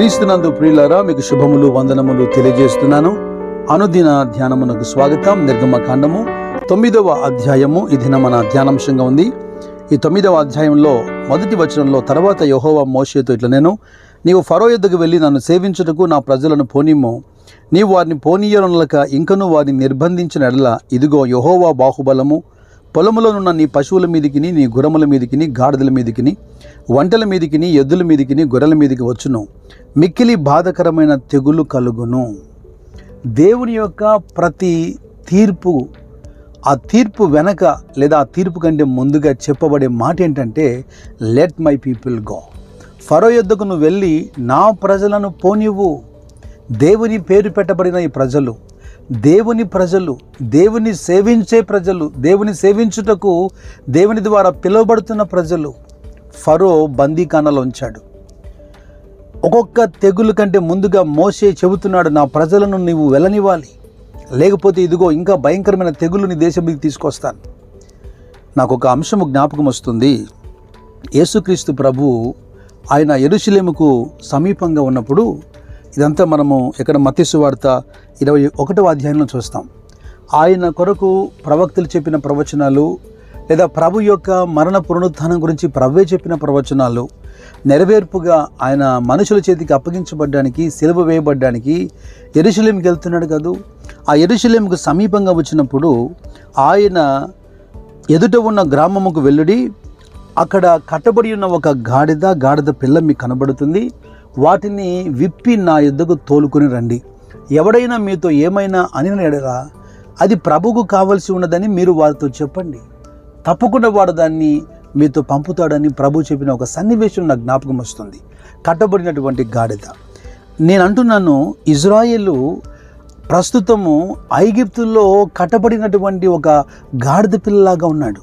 క్రీస్తునందు ప్రియులారా, మీకు శుభములు వందనములు తెలియజేస్తున్నాను. అనుదిన ధ్యానమునకు స్వాగతం. నిర్గమకాండము 9వ అధ్యాయము ఈ దిన మన ధ్యానాంశంగా ఉంది. ఈ 9వ అధ్యాయంలో మొదటి వచనంలో, తర్వాత యెహోవా మోషేతో ఇట్లా, నేను నీవు ఫరో యొద్దకు వెళ్ళి నన్ను సేవించుటకు నా ప్రజలను పోనిమ్ము. నీవు వారిని పోనీయనొల్లక ఇంకను వారిని నిర్బంధించిన ఎడల, ఇదిగో యెహోవా బాహుబలము పొలములోనున్న నీ పశువుల మీదికిని, నీ గుర్రముల మీదికిని, గాడిదల మీదికిని, వంటల మీదికిని, ఎద్దుల మీదికిని, గొర్రెల మీదికి వచ్చును. మిక్కిలి బాధకరమైన తెగులు కలుగును. దేవుని యొక్క ప్రతి తీర్పు, ఆ తీర్పు వెనక లేదా ఆ తీర్పు కంటే ముందుగా చెప్పబడే మాట ఏంటంటే, లెట్ మై పీపుల్ గో. ఫరో యొద్దకు నువ్వు వెళ్ళి నా ప్రజలను పోనివ్వు. దేవుని పేరు పెట్టబడిన ఈ ప్రజలు, దేవుని ప్రజలు, దేవుని సేవించే ప్రజలు, దేవుని సేవించుటకు దేవుని ద్వారా పిలువబడుతున్న ప్రజలు. ఫరో బందీఖానాలో ఉంచాడు. ఒక్కొక్క తెగులు కంటే ముందుగా మోషే చెబుతున్నాడు, నా ప్రజలను నీవు వెళ్ళనివ్వాలి, లేకపోతే ఇదిగో ఇంకా భయంకరమైన తెగులు నీ దేశం మీదకి తీసుకొస్తాను. నాకు ఒక అంశము జ్ఞాపకం వస్తుంది. యేసుక్రీస్తు ప్రభువు ఆయన యెరూషలేముకు సమీపంగా ఉన్నప్పుడు, ఇదంతా మనము ఇక్కడ మత్తయి సువార్త 21వ అధ్యాయంలో చూస్తాం. ఆయన కొరకు ప్రవక్తలు చెప్పిన ప్రవచనాలు, లేదా ప్రభు యొక్క మరణ పునరుత్థానం గురించి ప్రభువే చెప్పిన ప్రవచనాలు నెరవేర్పుగా ఆయన మనుషుల చేతికి అప్పగించబడ్డానికి, సిలువ వేయబడ్డానికి యెరూషలేముకి వెళ్తున్నాడు కదూ. ఆ యెరూషలేముకు సమీపంగా వచ్చినప్పుడు ఆయన ఎదుట ఉన్న గ్రామముకు వెళ్ళుడి, అక్కడ కట్టబడి ఉన్న ఒక గాడిద పిల్ల మీకు కనబడుతుంది, వాటిని విప్పి నా యొద్దకు తోలుకొని రండి. ఎవడైనా మీతో ఏమైనా అని ఎడలా అది ప్రభువుకు కావలసి ఉన్నదని మీరు వారితో చెప్పండి, తప్పకుండా వాడు దాన్ని మీతో పంపుతాడని ప్రభు చెప్పిన ఒక సన్నివేశం నాకు జ్ఞాపకం వస్తుంది. కట్టబడినటువంటి గాడిద. నేను అంటున్నాను, ఇజ్రాయేలు ప్రస్తుతము ఐగుప్తులో కట్టబడినటువంటి ఒక గాడిద పిల్లలాగా ఉన్నాడు.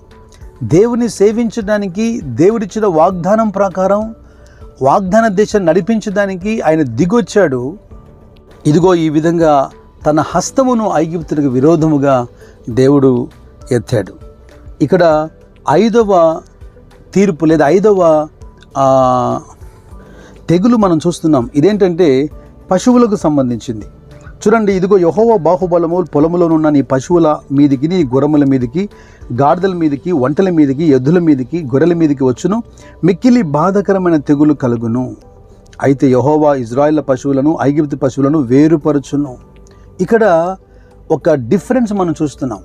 దేవుని సేవించడానికి, దేవుడిచ్చిన వాగ్దానం ప్రకారం వాగ్దాన దేశం నడిపించడానికి ఆయన దిగొచ్చాడు. ఇదిగో ఈ విధంగా తన హస్తమును ఐగుప్తులకు విరోధముగా దేవుడు ఎత్తాడు. ఇక్కడ 5వ తీర్పు లేదా 5వ తెగులు మనం చూస్తున్నాం. ఇదేంటంటే పశువులకు సంబంధించింది. చూడండి, ఇదిగో యెహోవా బాహుబలము పొలములోనున్న నీ పశువుల మీదికి, నీ గుర్రముల మీదికి, గాడిదల మీదికి, వంటల మీదికి, ఎద్దుల మీదికి, గొర్రెల మీదికి వచ్చును. మిక్కిలి బాధకరమైన తెగులు కలుగును. అయితే యెహోవా ఇజ్రాయేల్ పశువులను ఐగుప్తు పశువులను వేరుపరచును. ఇక్కడ ఒక డిఫరెన్స్ మనం చూస్తున్నాం.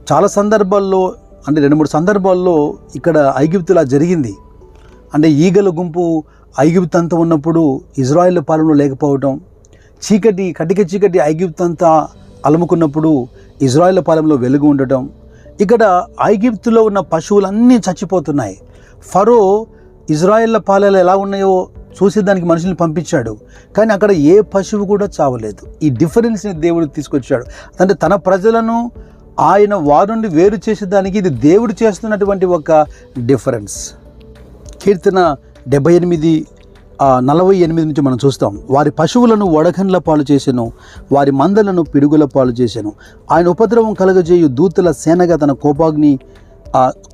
చాలా సందర్భాల్లో, అంటే 2-3 సందర్భాల్లో ఇక్కడ ఐగుప్తులా జరిగింది. అంటే ఈగల గుంపు ఐగుప్తు అంతా ఉన్నప్పుడు ఇజ్రాయేల్ పాలనలో లేకపోవటం, కటిక చీకటి ఐగుప్తు అంతా అలుముకున్నప్పుడు ఇజ్రాయేల్ పాలెంలో వెలుగు ఉండటం. ఇక్కడ ఐగుప్తులో ఉన్న పశువులన్నీ చచ్చిపోతున్నాయి. ఫరో ఇజ్రాయేల్ పాలెలు ఎలా ఉన్నాయో చూసేదానికి మనుషుల్ని పంపించాడు, కానీ అక్కడ ఏ పశువు కూడా చావలేదు. ఈ డిఫరెన్స్ని దేవుడు తీసుకొచ్చాడు. అంటే తన ప్రజలను ఆయన వారి నుండి వేరు చేసేదానికి ఇది దేవుడు చేస్తున్నటువంటి ఒక డిఫరెన్స్. కీర్తన 78:48 నుంచి మనం చూస్తాం. వారి పశువులను వడగండ్ల పాలు చేసెను, వారి మందలను పిడుగుల పాలు చేసెను. ఆయన ఉపద్రవం కలగజేయు దూతల సేనగా తన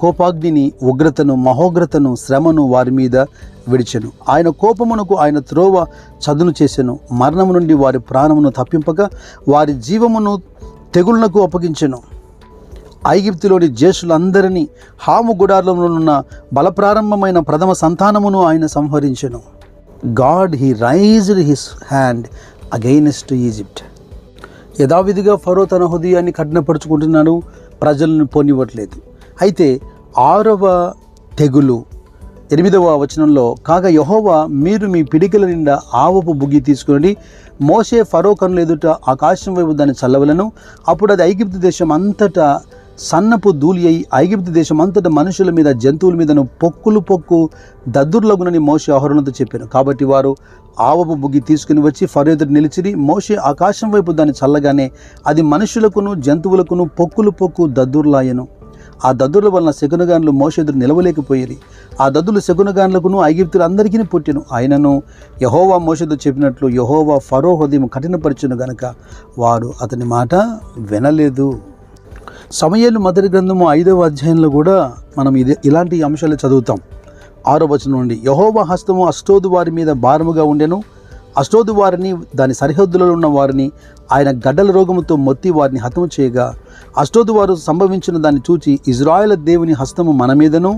కోపాగ్నిని, ఉగ్రతను, మహోగ్రతను, శ్రమను వారి మీద విడిచెను. ఆయన కోపమునకు ఆయన త్రోవ చదును చేసెను. మరణము నుండి వారి ప్రాణమును తప్పింపక వారి జీవమును తెగుళ్లకు అప్పగించెను. ఐగుప్తులోని జ్యేష్ఠులందరినీ, హాము గుడారంలోనున్న బలప్రారంభమైన ప్రథమ సంతానమును ఆయన సంహరించెను. God he raised his hand against Egypt. యథావిధిగా ఫరో తన హృదయాన్ని కఠినపరుచుకుంటున్నాడు, ప్రజలను పోనివ్వట్లేదు. అయితే 6వ తెగులు 8వ వచనంలో, కాగా యెహోవా మీరు మీ పిడికిల నిండా ఆవపు బుగ్గి తీసుకుని మోషే ఫరో కనుల ఎదుట ఆకాశం వైపు దాన్ని చల్లవలను. అప్పుడు అది ఐగుప్తు దేశం అంతటా సన్నపు ధూళి అయి ఐగుప్తు దేశం అంతటా మనుషుల మీద, జంతువుల మీదను పొక్కు దద్దుర్లగునని మోషే అహరోనుతో చెప్పాను. కాబట్టి వారు ఆవపు బుగ్గి తీసుకుని వచ్చి ఫరో ఎదుట నిలిచిరి. మోషే ఆకాశం వైపు దాన్ని చల్లగానే అది మనుషులకును జంతువులకును పొక్కు దద్దుర్లాయను. ఆ దద్దుర్ల వలన శకునగాన్లు మోషే ఎదురు నిలవలేకపోయేది. ఆ దద్దులు శకునగాన్లకును ఐగుప్తులందరికీ పుట్టెను. ఆయనను యెహోవా మోషేతో చెప్పినట్లు యెహోవా ఫరో హృదయం కఠినపరచును గనక వారు అతని మాట వినలేదు. సమూయేలు మొదటి గ్రంథము 5వ అధ్యాయంలో కూడా మనం ఇలాంటి అంశాలు చదువుతాం. 6వ వచనం నుండి, యెహోవా హస్తము అష్టోదు వారి మీద భారముగా ఉండెను. అష్టోదు వారిని దాని సరిహద్దులలో ఉన్న వారిని ఆయన గడ్డల రోగముతో మొత్తి వారిని హతము చేయగా, అష్టోదు వారు సంభవించిన దాన్ని చూచి, ఇజ్రాయేల్ దేవుని హస్తము మన మీదను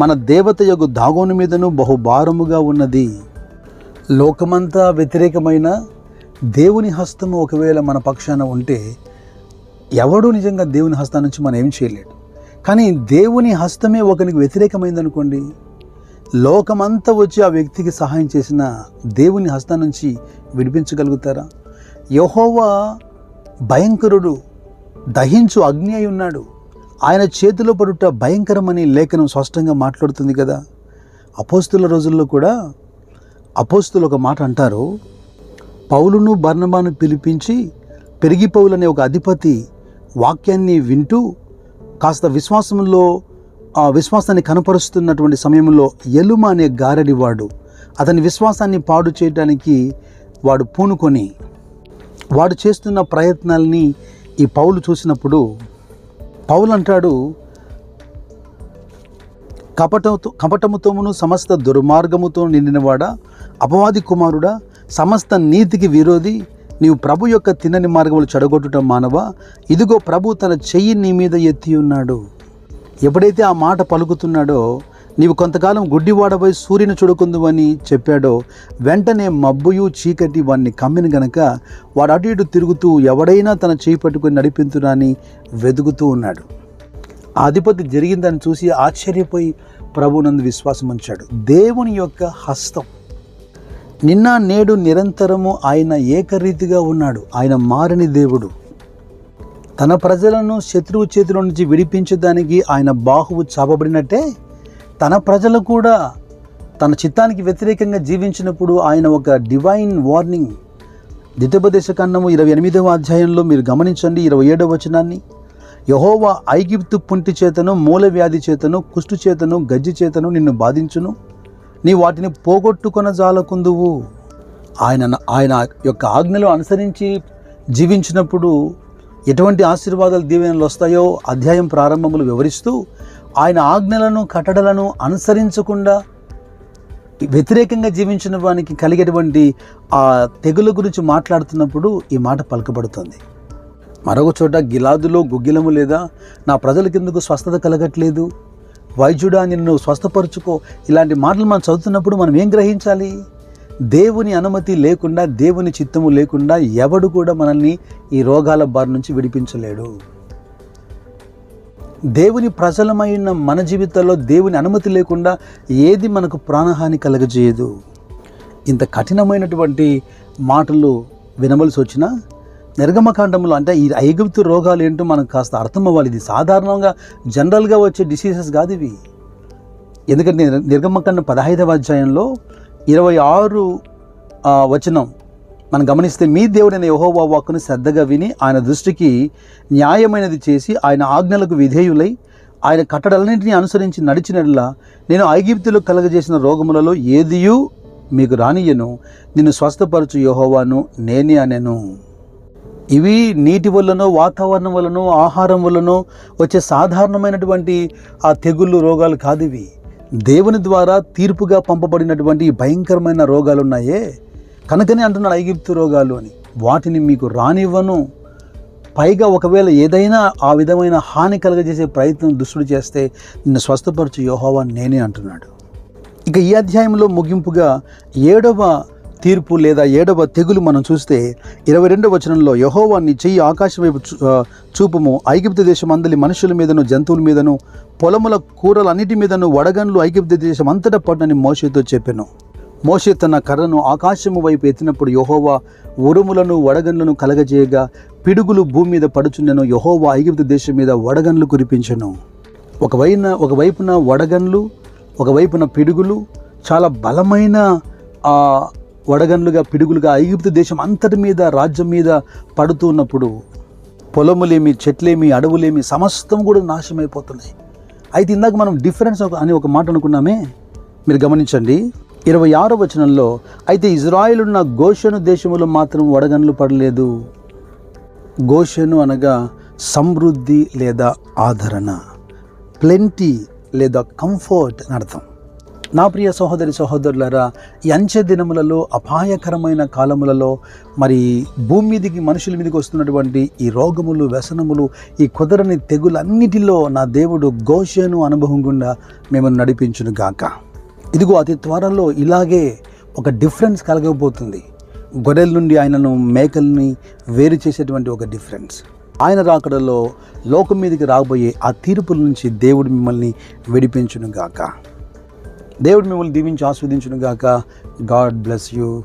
మన దేవత యొగు దాగోను మీదను బహుభారముగా ఉన్నది. లోకమంతా వ్యతిరేకమైన దేవుని హస్తము ఒకవేళ మన పక్షాన ఉంటే ఎవడు నిజంగా దేవుని హస్తం నుంచి మనం ఏం చేయలేడు. కానీ దేవుని హస్తమే ఒకరికి వ్యతిరేకమైందనుకోండి, లోకమంతా వచ్చి ఆ వ్యక్తికి సహాయం చేసిన దేవుని హస్తం నుంచి విడిపించగలుగుతారా? యెహోవా భయంకరుడు, దహించు అగ్ని అయి ఉన్నాడు. ఆయన చేతిలో పడుట భయంకరమని లేఖనం స్పష్టంగా మాట్లాడుతుంది కదా. అపోస్తుల రోజుల్లో కూడా అపోస్తులు ఒక మాట అంటారు, పౌలును బర్నబాను పిలిపించి పెరిగి పౌలు అనే ఒక అధిపతి వాక్యాన్ని వింటూ కాస్త విశ్వాసాన్ని కనపరుస్తున్నటువంటి సమయంలో ఎలుమ అనే గారడివాడు అతని విశ్వాసాన్ని పాడు చేయడానికి వాడు పూనుకొని వాడు చేస్తున్న ప్రయత్నాల్ని ఈ పౌలు చూసినప్పుడు పౌలు అంటాడు, కపటముతోను సమస్త దుర్మార్గముతో నిండినవాడా, అపవాది కుమారుడా, సమస్త నీతికి విరోధి, నీవు ప్రభు యొక్క తిన్నని మార్గములు చెడగొట్టడం మానవా, ఇదిగో ప్రభు తన చెయ్యి నీ మీద ఎత్తి ఉన్నాడు. ఎప్పుడైతే ఆ మాట పలుకుతున్నాడో, నీవు కొంతకాలం గుడ్డివాడపై సూర్యుని చూడకుందువని చెప్పాడో, వెంటనే మబ్బుయు చీకటి వాడిని కమ్మిన గనక వాడు అటు ఇటు తిరుగుతూ ఎవడైనా తన చేయి పట్టుకొని నడిపించునా అని వెతుకుతూ ఉన్నాడు. ఆ అధిపతి జరిగిందని చూసి ఆశ్చర్యపోయి ప్రభునందు విశ్వాసం ఉంచాడు. దేవుని యొక్క హస్తం నిన్న నేడు నిరంతరము ఆయన ఏకరీతిగా ఉన్నాడు. ఆయన మారని దేవుడు. తన ప్రజలను శత్రువు చేతిలో నుంచి విడిపించడానికి ఆయన బాహువు చాపబడినట్టే తన ప్రజలు కూడా తన చిత్తానికి వ్యతిరేకంగా జీవించినప్పుడు ఆయన ఒక డివైన్ వార్నింగ్. ద్వితీయోపదేశకాండము 28వ అధ్యాయంలో మీరు గమనించండి 27వ వచనాన్ని, యెహోవా ఐగుప్తు పుంటి చేతను, మూలవ్యాధి చేతను, కుష్టు చేతను, గజ్జి చేతను నిన్ను బాధించును, నీ వాటిని పోగొట్టుకొనజాలకుందువు. ఆయన యొక్క ఆజ్ఞలు అనుసరించి జీవించినప్పుడు ఎటువంటి ఆశీర్వాదాలు దీవెనలు వస్తాయో అధ్యాయం ప్రారంభములు వివరిస్తూ, ఆయన ఆజ్ఞలను కట్టడలను అనుసరించకుండా వ్యతిరేకంగా జీవించిన వానికి కలిగేటువంటి ఆ తెగుల గురించి మాట్లాడుతున్నప్పుడు ఈ మాట పలకబడుతుంది. మరొక చోట, గిలాదులో గుగ్గిలము లేదా, నా ప్రజలకెందుకు స్వస్థత కలగట్లేదు, వైద్యుడా నిన్ను స్వస్థపరుచుకో, ఇలాంటి మాటలు మనం చదువుతున్నప్పుడు మనం ఏం గ్రహించాలి? దేవుని అనుమతి లేకుండా, దేవుని చిత్తము లేకుండా ఎవడు కూడా మనల్ని ఈ రోగాల బారి నుంచి విడిపించలేడు. దేవుని ప్రజలమైన మన జీవితాల్లో దేవుని అనుమతి లేకుండా ఏది మనకు ప్రాణహాని కలగజేయదు. ఇంత కఠినమైనటువంటి మాటలు వినవలసి వచ్చినా నిర్గమకాండంలో, అంటే ఈ ఐగుప్తు రోగాలు ఏంటో మనకు కాస్త అర్థం అవ్వాలి. ఇది సాధారణంగా జనరల్గా వచ్చే డిసీజెస్ కాదు ఇవి. ఎందుకంటే నిర్గమకాండం 15వ అధ్యాయంలో 26 వచనం మనం గమనిస్తే, మీ దేవుడైన యెహోవా వాక్కును శ్రద్ధగా విని ఆయన దృష్టికి న్యాయమైనది చేసి ఆయన ఆజ్ఞలకు విధేయులై ఆయన కట్టడలన్నింటినీ అనుసరించి నడిచినట్లా నేను ఐగుప్తులో కలగజేసిన రోగములలో ఏదియూ మీకు రానియను, నిన్ను స్వస్థపరచు యెహోవాను నేనే అనెను. ఇవి నీటి వల్లనో, వాతావరణం వల్లనో, ఆహారం వల్లనో వచ్చే సాధారణమైనటువంటి ఆ తెగుళ్ళు రోగాలు కాదు ఇవి. దేవుని ద్వారా తీర్పుగా పంపబడినటువంటి భయంకరమైన రోగాలు ఉన్నాయే, కనుకనే అంటున్నాడు ఐగుప్తు రోగాలు అని. వాటిని మీకు రానివ్వను. పైగా ఒకవేళ ఏదైనా ఆ విధమైన హాని కలగజేసే ప్రయత్నం దుష్టుడు చేస్తే నిన్ను స్వస్థపరచు యెహోవా నేనే అంటున్నాడు. ఇక ఈ అధ్యాయంలో ముగింపుగా 7వ తీర్పు లేదా 7వ తెగులు మనం చూస్తే 22వ వచనంలో, యెహోవా నీ చెయ్యి ఆకాశం వైపు చూపుము, ఐగుప్తు దేశం అందలి మనుషుల మీదను, జంతువుల మీదను, పొలముల కూరలన్నిటి మీదను వడగండ్లు ఐగుప్తు దేశం అంతటా పడినని మోషేతో చెప్పెను. మోషే తన కర్రను ఆకాశము వైపు ఎత్తినప్పుడు యెహోవా ఉరుములను వడగండ్లను కలగజేయగా పిడుగులు భూమి మీద పడుచుండెను. యెహోవా ఐగుప్తు దేశం మీద వడగండ్లు కురిపించెను. ఒకవైపున వడగండ్లు, ఒకవైపున పిడుగులు, చాలా బలమైన వడగండ్లుగా, పిడుగులుగా ఐగుప్తు దేశం అంతటి మీద, రాజ్యం మీద పడుతూ ఉన్నప్పుడు పొలములేమి, చెట్లేమి, అడవులేమి సమస్తం కూడా నాశనమైపోతున్నాయి. అయితే ఇందాక మనం డిఫరెన్స్ అని ఒక మాట అనుకున్నామే, మీరు గమనించండి 26వ వచనంలో, అయితే ఇజ్రాయేలున్న గోషెను దేశములో మాత్రం వడగండ్లు పడలేదు. గోషెను అనగా సమృద్ధి లేదా ఆదరణ, ప్లెంటీ లేదా కంఫర్ట్ అని అర్థం. నా ప్రియ సహోదరి సహోదరులారా, ఈ అంచె దినములలో, అపాయకరమైన కాలములలో, మరి భూమి మీదికి మనుషుల మీదకి వస్తున్నటువంటి ఈ రోగములు, వ్యసనములు, ఈ కుదరని తెగులన్నిటిలో నా దేవుడు గోషేను అనుభవం గుండా మిమ్మల్ని నడిపించును గాక. ఇదిగో అతి త్వరలో ఇలాగే ఒక డిఫరెన్స్ కలగబోతుంది. గొర్రెల నుండి ఆయనను, మేకల్ని వేరు చేసేటువంటి ఒక డిఫరెన్స్. ఆయన రాకడలో లోకం మీదకి రాబోయే ఆ తీర్పుల నుంచి దేవుడు మిమ్మల్ని విడిపించును గాక. దేవుడు మిమ్మల్ని దీవించి ఆస్వాదించును గాక. God bless you.